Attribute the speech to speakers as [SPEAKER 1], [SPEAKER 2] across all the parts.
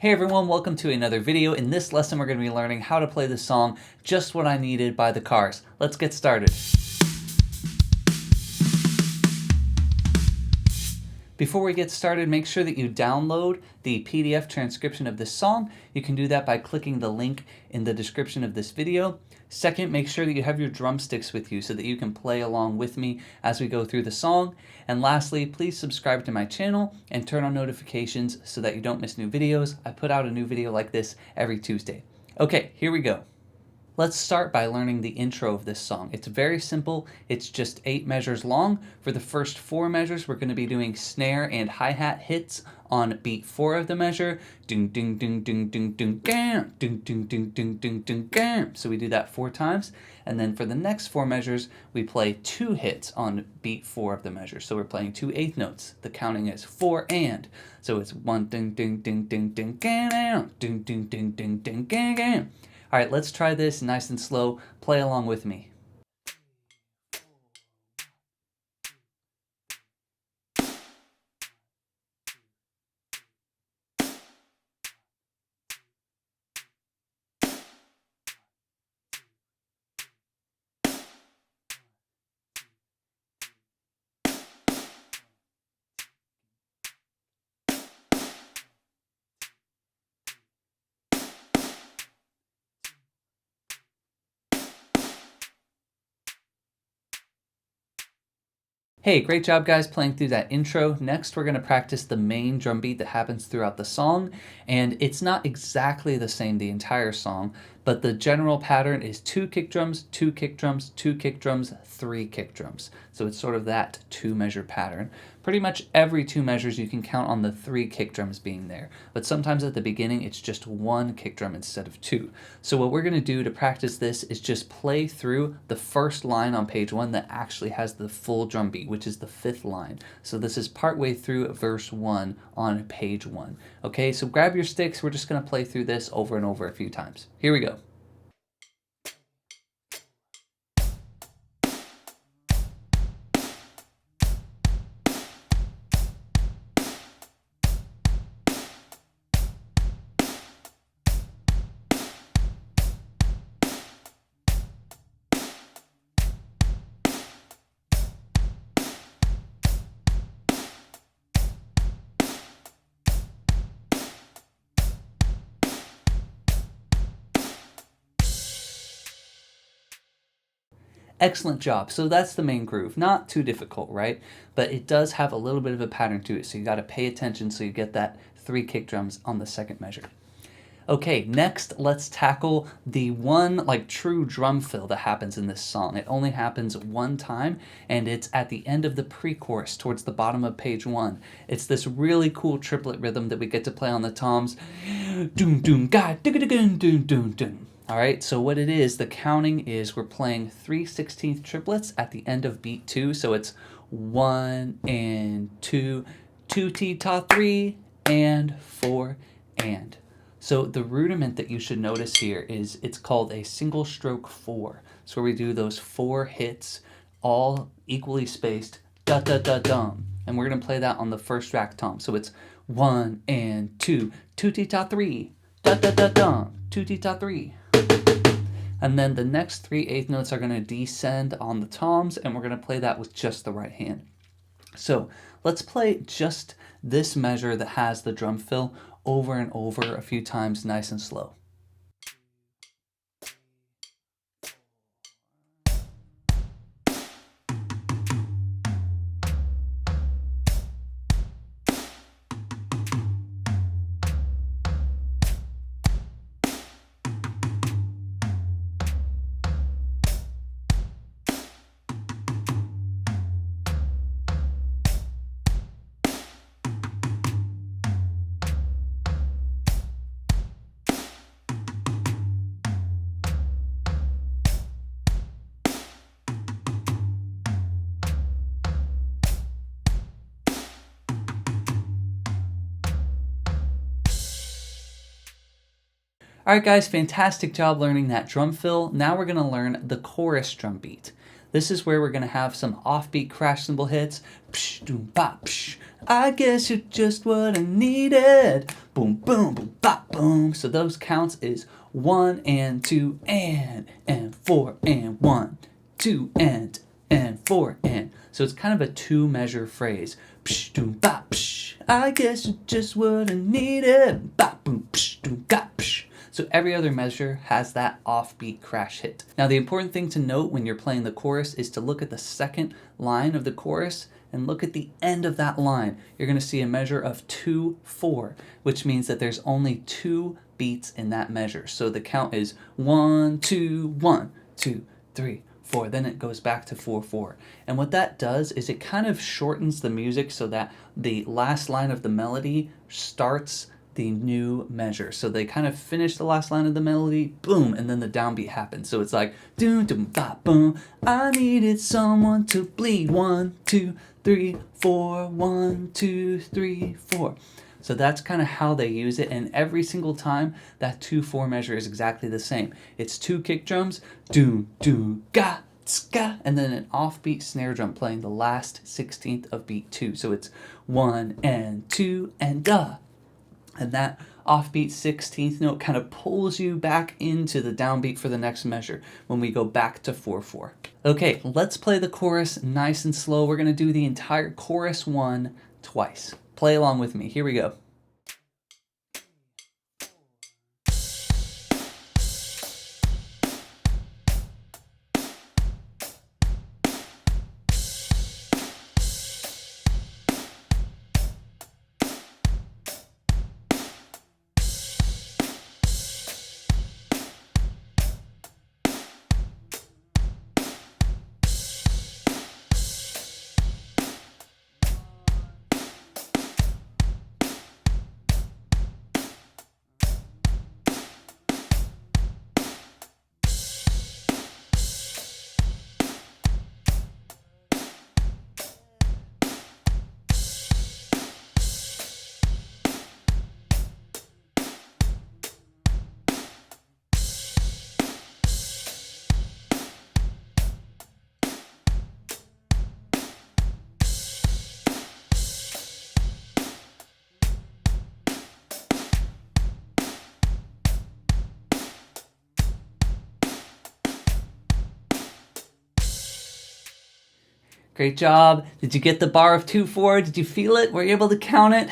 [SPEAKER 1] Hey everyone, welcome to another video. In this lesson we're going to be learning how to play the song Just What I Needed by The Cars. Let's get started. Before we get started, make sure that you download the PDF transcription of this song. You can do that by clicking the link in the description of this video. Second, make sure that you have your drumsticks with you so that you can play along with me as we go through the song. And lastly, please subscribe to my channel and turn on notifications so that you don't miss new videos. I put out a new video like this every Tuesday. Okay, here we go. Let's start by learning the intro of this song. It's very simple. It's just 8 measures long. For the first 4 measures, we're going to be doing snare and hi-hat hits on beat 4 of the measure. Ding, ding, ding, ding, ding, ding, gam. Ding, ding, ding, ding, ding, ding, gam. So we do that 4 times. And then for the next 4 measures, we play 2 hits on beat 4 of the measure. So we're playing 2 eighth notes. The counting is 4 and. So it's 1 ding, ding, ding, ding, ding, gam, ding, ding, ding, ding, ding, gam, gam. All right, let's try this nice and slow. Play along with me. Hey, great job guys playing through that intro. Next, we're going to practice the main drum beat that happens throughout the song. And it's not exactly the same the entire song, but the general pattern is 2 kick drums, 2 kick drums, 2 kick drums, 3 kick drums. So it's sort of that 2-measure pattern. Pretty much every 2 measures you can count on the 3 kick drums being there, but sometimes at the beginning it's just 1 kick drum instead of 2. So what we're going to do to practice this is just play through the first line on page 1 that actually has the full drum beat, which is the 5th line. So this is partway through verse 1 on page 1. Okay, so grab your sticks. We're just going to play through this over and over a few times. Here we go. Excellent job. So that's the main groove. Not too difficult, right? But it does have a little bit of a pattern to it, so you got to pay attention so you get that 3 kick drums on the second measure. Okay, next let's tackle the one true drum fill that happens in this song. It only happens 1 time, and it's at the end of the pre-chorus towards the bottom of page 1. It's this really cool triplet rhythm that we get to play on the toms. Doom doom ga doom doom doom doom. All right, so what it is, the counting is we're playing 3/16 triplets at the end of beat 2. So it's 1 and 2, 2 T ta 3 and 4 and. So the rudiment that you should notice here is it's called a single stroke 4. So where we do those 4 hits all equally spaced, da da da dum. And we're gonna play that on the first rack tom. So it's 1 and 2, 2 T ta 3, da da da dum, 2 T ta 3. And then the next 3 eighth notes are going to descend on the toms, and we're going to play that with just the right hand. So let's play just this measure that has the drum fill over and over a few times, nice and slow. All right, guys, fantastic job learning that drum fill. Now we're going to learn the chorus drum beat. This is where we're going to have some offbeat crash cymbal hits. Psh, doom, bop, psh. I guess you're just what I needed. Boom, boom, boom, bop, boom. So those counts is 1 and 2 and 4 and 1, 2 and 4 and. So it's kind of a 2-measure phrase. Psh, doom, bop, psh. I guess you're just what I needed. Bop, boom, psh, doom, gop, psh. So every other measure has that offbeat crash hit. Now the important thing to note when you're playing the chorus is to look at the second line of the chorus and look at the end of that line. You're going to see a measure of 2-4, which means that there's only 2 beats in that measure. So the count is 1, 2, 1, 2, 3, 4. Then it goes back to 4-4. And what that does is it kind of shortens the music so that the last line of the melody starts the new measure. So they kind of finish the last line of the melody, boom, and then the downbeat happens. So it's like doom doom bop boom. I needed someone to bleed. 1, 2, 3, 4. 1, 2, 3, 4. So that's kind of how they use it, and every single time that 2-4 measure is exactly the same. It's 2 kick drums, doom doom ga ska, and then an offbeat snare drum playing the last 16th of beat 2. So it's 1 and 2 and da. And that offbeat 16th note kind of pulls you back into the downbeat for the next measure when we go back to 4-4. Okay, let's play the chorus nice and slow. We're going to do the entire chorus 1 twice. Play along with me. Here we go. Great job. Did you get the bar of 2-4? Did you feel it? Were you able to count it?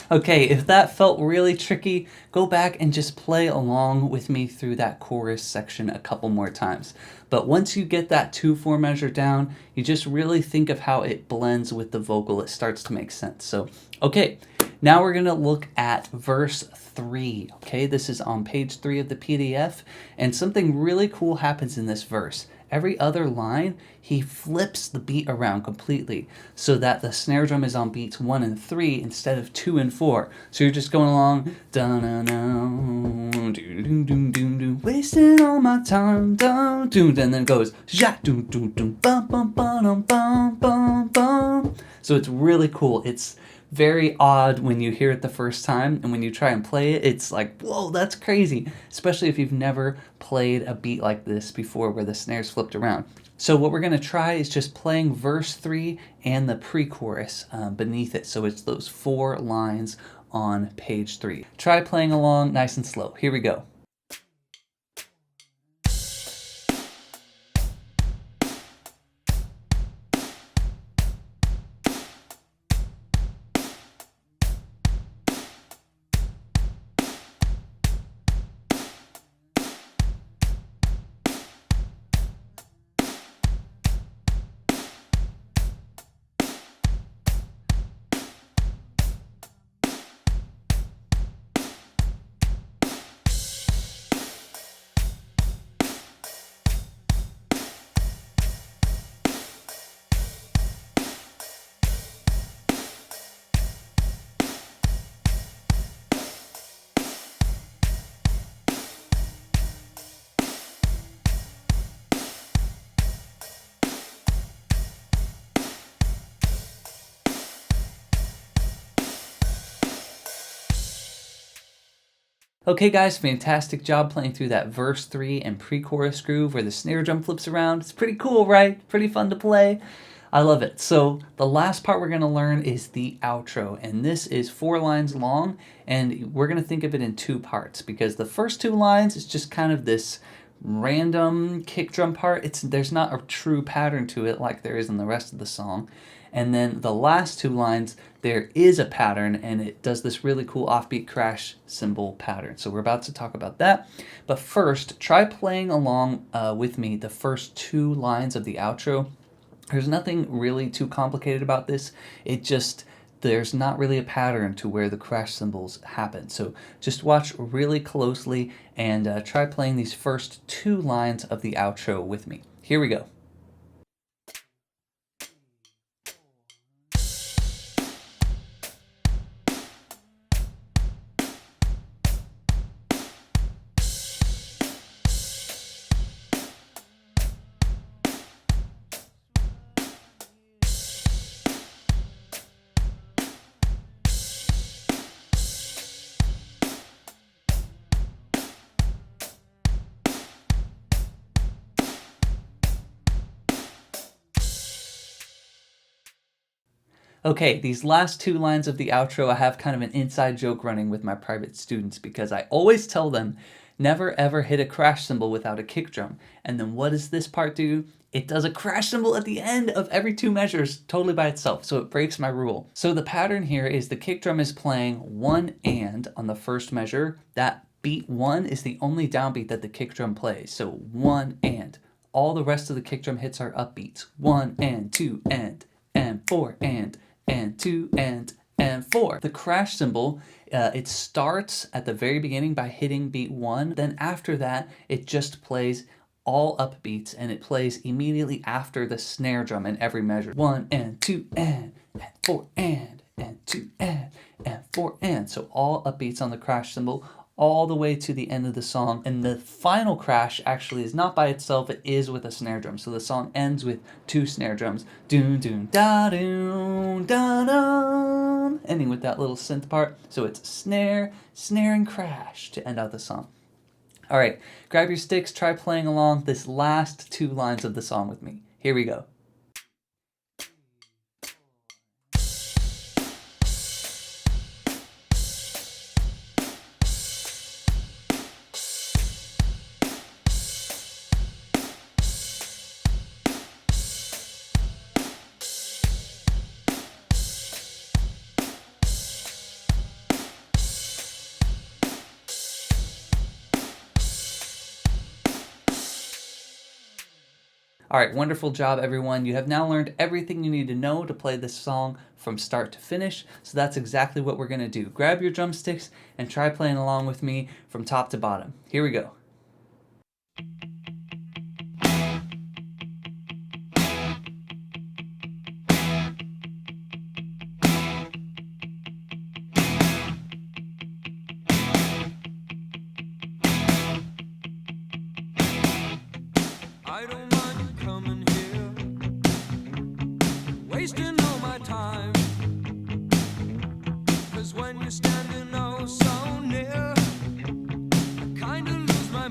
[SPEAKER 1] Okay, if that felt really tricky, go back and just play along with me through that chorus section a couple more times. But once you get that 2-4 measure down, you just really think of how it blends with the vocal. It starts to make sense. So, okay, now we're going to look at verse 3. Okay, this is on page 3 of the PDF, and something really cool happens in this verse. Every other line, he flips the beat around completely so that the snare drum is on beats 1 and 3 instead of 2 and 4. So you're just going along, da-na-na, do-do-do-do-do, wasting all my time, da-do, and then it goes, ja-do-do-do, bum-bum-bum-bum-bum-bum. So it's really cool. It's very odd when you hear it the first time, and when you try and play it, it's like, whoa, that's crazy, especially if you've never played a beat like this before where the snare's flipped around. So what we're going to try is just playing verse 3 and the pre-chorus beneath it. So it's those 4 lines on page 3. Try playing along nice and slow. Here we go. Okay guys, fantastic job playing through that verse 3 and pre-chorus groove where the snare drum flips around. It's pretty cool, right? Pretty fun to play. I love it. So the last part we're going to learn is the outro, and this is 4 lines long, and we're going to think of it in 2 parts because the first 2 lines is just kind of this random kick drum part. There's not a true pattern to it like there is in the rest of the song. And then the last 2 lines, there is a pattern, and it does this really cool offbeat crash cymbal pattern. So we're about to talk about that. But first, try playing along with me the first 2 lines of the outro. There's nothing really too complicated about this. There's not really a pattern to where the crash cymbals happen. So just watch really closely and try playing these first 2 lines of the outro with me. Here we go. Okay, these last 2 lines of the outro, I have kind of an inside joke running with my private students because I always tell them, never ever hit a crash cymbal without a kick drum. And then what does this part do? It does a crash cymbal at the end of every 2 measures, totally by itself, so it breaks my rule. So the pattern here is the kick drum is playing 1 and on the first measure. That beat 1 is the only downbeat that the kick drum plays, so 1 and. All the rest of the kick drum hits are upbeats. 1 and 2 and 4 and 2 and 4. The crash cymbal, it starts at the very beginning by hitting beat 1. Then after that, it just plays all upbeats, and it plays immediately after the snare drum in every measure. 1 and 2 and 4 and 2 and 4 and. So all upbeats on the crash cymbal all the way to the end of the song. And the final crash actually is not by itself, it is with a snare drum. So the song ends with 2 snare drums. Doon doon da doon da dum, ending with that little synth part. So it's snare, snare, and crash to end out the song. All right, grab your sticks, try playing along this last 2 lines of the song with me. Here we go. All right, wonderful job, everyone. You have now learned everything you need to know to play this song from start to finish. So that's exactly what we're going to do. Grab your drumsticks and try playing along with me from top to bottom. Here we go.
[SPEAKER 2] I don't mind coming here, wasting all my time, 'cause when you're standing oh so near, I kinda lose my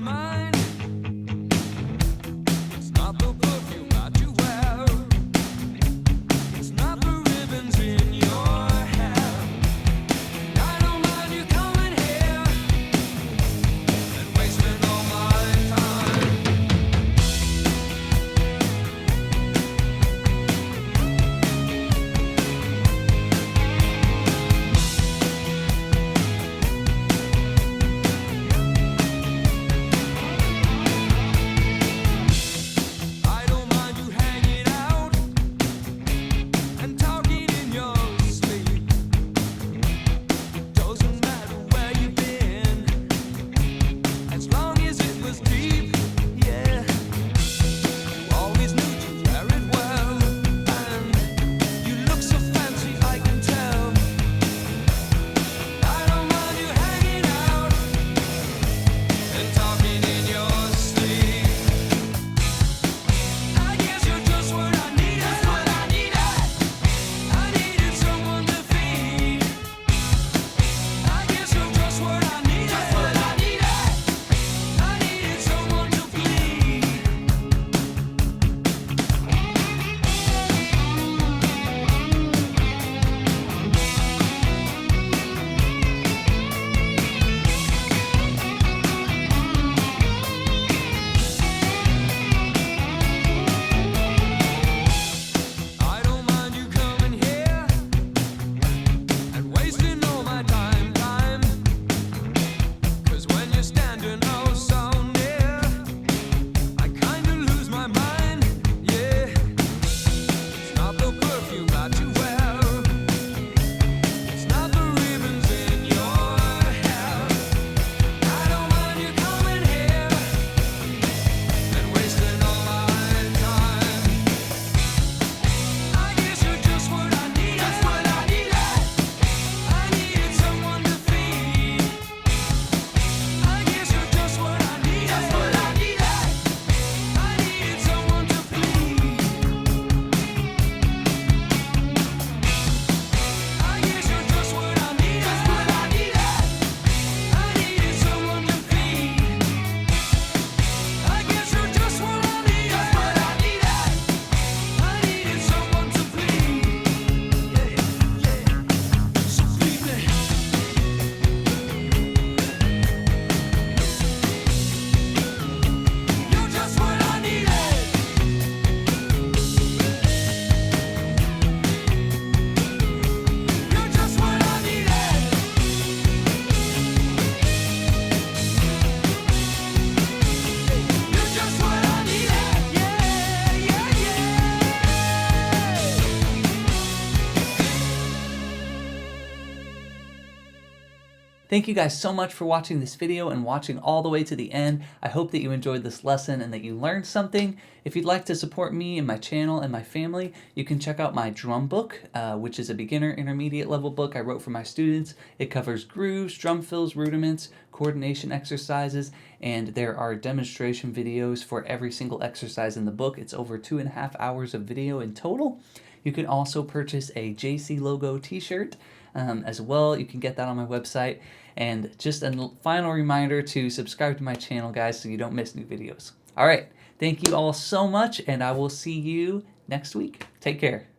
[SPEAKER 1] Thank you guys so much for watching this video and watching all the way to the end. I hope that you enjoyed this lesson and that you learned something. If you'd like to support me and my channel and my family, you can check out my drum book, which is a beginner intermediate level book I wrote for my students. It covers grooves, drum fills, rudiments, coordination exercises, and there are demonstration videos for every single exercise in the book. It's over 2.5 hours of video in total. You can also purchase a JC logo t-shirt as well. You can get that on my website. And just a final reminder to subscribe to my channel, guys, so you don't miss new videos. All right, thank you all so much, and I will see you next week. Take care.